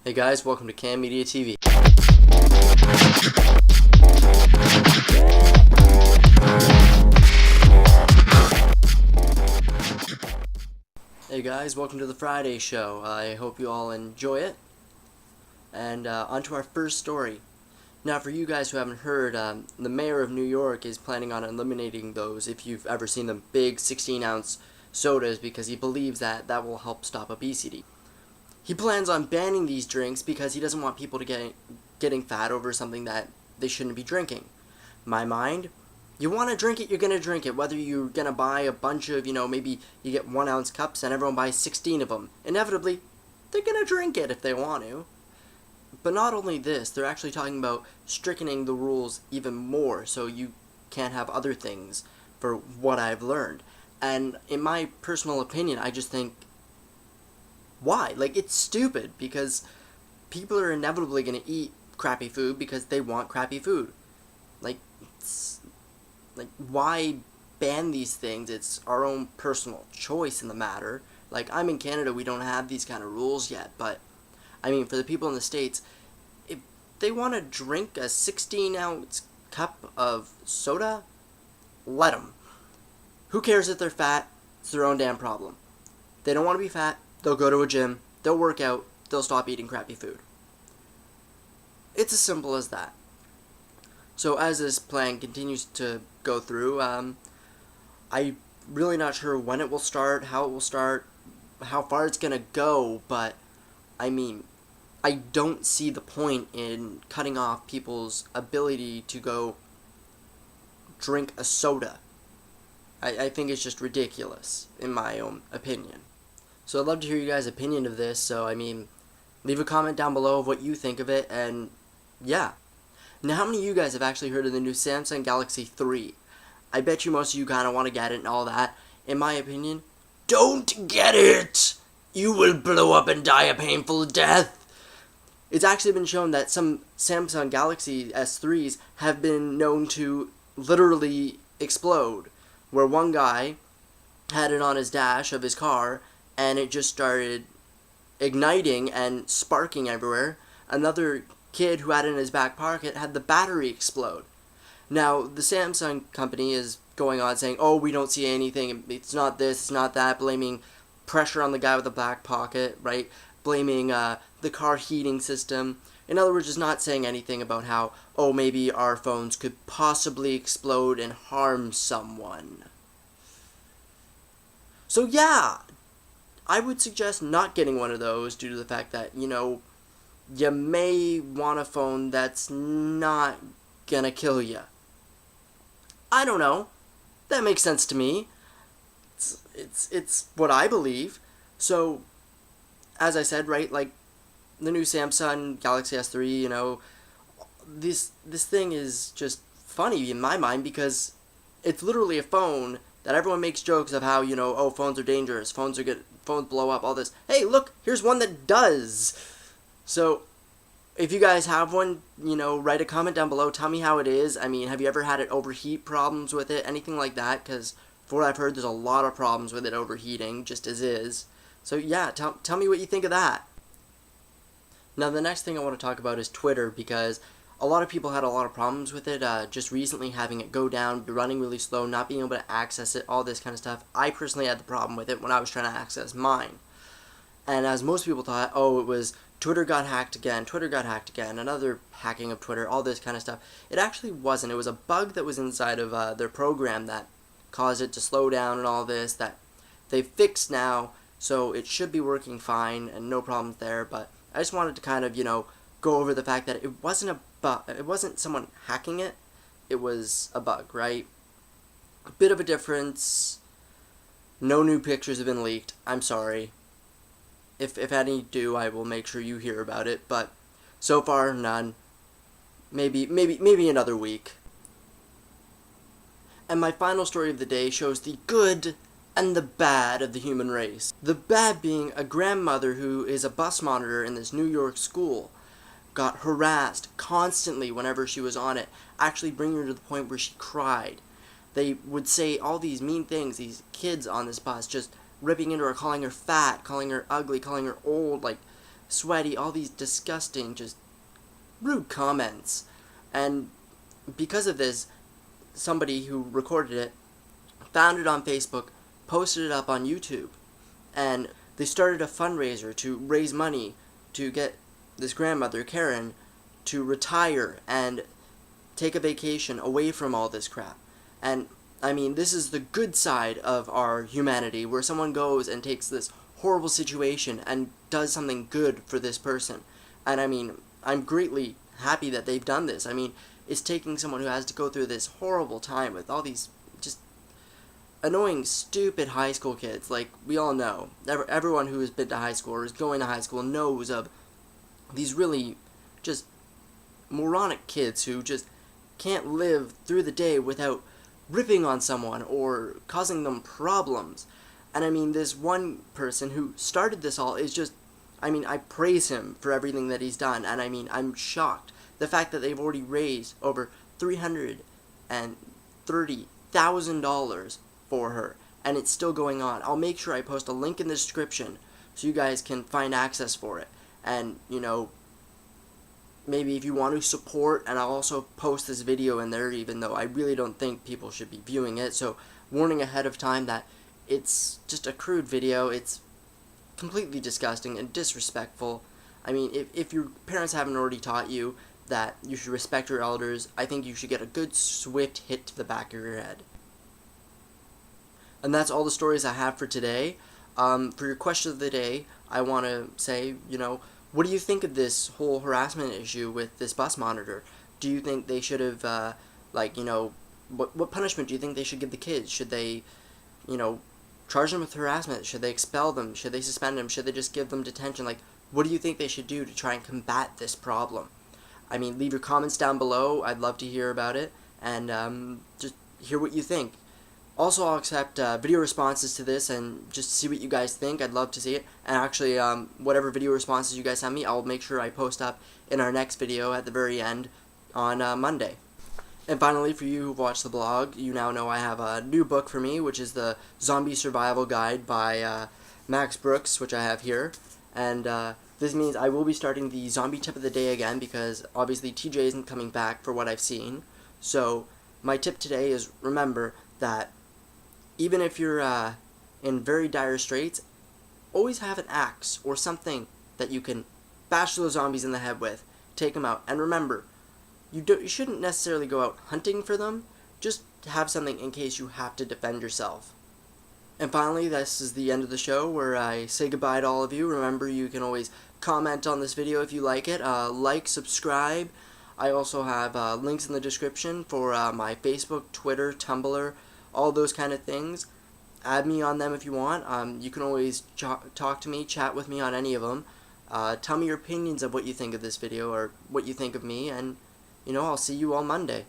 Hey guys, welcome to Cam Media TV. Hey guys, welcome to the Friday show. I hope you all enjoy it. And on to our first story. Now, for you guys who haven't heard, the mayor of New York is planning on eliminating those, if you've ever seen them, big 16-ounce sodas, because he believes that that will help stop obesity. He plans on banning these drinks because he doesn't want people to getting fat over something that they shouldn't be drinking. My mind, you want to drink it, you're going to drink it. Whether you're going to buy a bunch of, maybe you get 1-ounce cups and everyone buys 16 of them. Inevitably, they're going to drink it if they want to. But not only this, they're actually talking about strictening the rules even more so you can't have other things, for what I've learned. And in my personal opinion, I just think, why? Like, it's stupid, because people are inevitably going to eat crappy food because they want crappy food. Like, why ban these things? It's our own personal choice in the matter. Like, I'm in Canada, we don't have these kind of rules yet, but, I mean, for the people in the States, if they want to drink a 16-ounce cup of soda, let them. Who cares if they're fat? It's their own damn problem. They don't want to be fat, they'll go to a gym, they'll work out, they'll stop eating crappy food. It's as simple as that. So as this plan continues to go through, I'm really not sure when it will start, how it will start, how far it's going to go, but, I mean, I don't see the point in cutting off people's ability to go drink a soda. I think it's just ridiculous, in my own opinion. So I'd love to hear you guys' opinion of this, so, I mean, leave a comment down below of what you think of it, and, yeah. Now, how many of you guys have actually heard of the new Samsung Galaxy 3? I bet you most of you kind of want to get it and all that. In my opinion, don't get it! You will blow up and die a painful death! It's actually been shown that some Samsung Galaxy S3s have been known to literally explode, where one guy had it on his dash of his car, and it just started igniting and sparking everywhere. Another kid who had it in his back pocket had the battery explode. Now, the Samsung company is going on saying, oh, we don't see anything, it's not this, it's not that, blaming pressure on the guy with the back pocket, right? Blaming the car heating system. In other words, just not saying anything about how, oh, maybe our phones could possibly explode and harm someone. So yeah, I would suggest not getting one of those due to the fact that, you may want a phone that's not gonna kill you. I don't know. That makes sense to me. It's what I believe. So, as I said, right, like, the new Samsung Galaxy S3, this thing is just funny in my mind because it's literally a phone that everyone makes jokes of how, oh, phones are dangerous, phones blow up, all this. Hey, look, here's one that does. So, if you guys have one, write a comment down below, tell me how it is. I mean, have you ever had it overheat problems with it, anything like that? Because, for what I've heard, there's a lot of problems with it overheating, just as is. So, yeah, tell me what you think of that. Now, the next thing I want to talk about is Twitter, because a lot of people had a lot of problems with it, just recently having it go down, running really slow, not being able to access it, all this kind of stuff. I personally had the problem with it when I was trying to access mine. And as most people thought, oh, it was Twitter got hacked again, another hacking of Twitter, all this kind of stuff. It actually wasn't. It was a bug that was inside of their program that caused it to slow down and all this that they've fixed now, so it should be working fine and no problems there. But I just wanted to kind of, go over the fact that it wasn't a bug. It wasn't someone hacking it. It was a bug, right? A bit of a difference. No new pictures have been leaked. I'm sorry. If any do, I will make sure you hear about it, but so far, none. Maybe another week. And my final story of the day shows the good and the bad of the human race. The bad being a grandmother who is a bus monitor in this New York school got harassed constantly whenever she was on it, actually bringing her to the point where she cried. They would say all these mean things, these kids on this bus, just ripping into her, calling her fat, calling her ugly, calling her old, like, sweaty, all these disgusting, just rude comments. And because of this, somebody who recorded it found it on Facebook, posted it up on YouTube, and they started a fundraiser to raise money to get this grandmother, Karen, to retire and take a vacation away from all this crap. And I mean, this is the good side of our humanity, where someone goes and takes this horrible situation and does something good for this person. And I mean, I'm greatly happy that they've done this. I mean, it's taking someone who has to go through this horrible time with all these just annoying, stupid high school kids. Like, we all know, everyone who has been to high school or is going to high school knows of these really just moronic kids who just can't live through the day without ripping on someone or causing them problems. And I mean, this one person who started this all is just, I mean, I praise him for everything that he's done. And I mean, I'm shocked. The fact that they've already raised over $330,000 for her, and it's still going on. I'll make sure I post a link in the description so you guys can find access for it. And, you know, maybe if you want to support, and I'll also post this video in there, even though I really don't think people should be viewing it. So, warning ahead of time that it's just a crude video. It's completely disgusting and disrespectful. I mean, if your parents haven't already taught you that you should respect your elders, I think you should get a good swift hit to the back of your head. And that's all the stories I have for today. For your question of the day, I want to say, you know, what do you think of this whole harassment issue with this bus monitor? Do you think they should have, like, you know, what punishment do you think they should give the kids? Should they, you know, charge them with harassment? Should they expel them? Should they suspend them? Should they just give them detention? Like, what do you think they should do to try and combat this problem? I mean, leave your comments down below. I'd love to hear about it, and just hear what you think. Also, I'll accept video responses to this and just see what you guys think. I'd love to see it. And actually, whatever video responses you guys send me, I'll make sure I post up in our next video at the very end on Monday. And finally, for you who've watched the blog, you now know I have a new book for me, which is the Zombie Survival Guide by Max Brooks, which I have here. And this means I will be starting the zombie tip of the day again, because obviously TJ isn't coming back for what I've seen. So my tip today is, remember that even if you're in very dire straits, always have an axe or something that you can bash those zombies in the head with, take them out. And remember, you shouldn't necessarily go out hunting for them, just have something in case you have to defend yourself. And finally, this is the end of the show where I say goodbye to all of you. Remember, you can always comment on this video if you like it, like, subscribe. I also have links in the description for my Facebook, Twitter, Tumblr, all those kind of things. Add me on them if you want. You can always talk to me, chat with me on any of them. Tell me your opinions of what you think of this video or what you think of me, and, you know, I'll see you on Monday.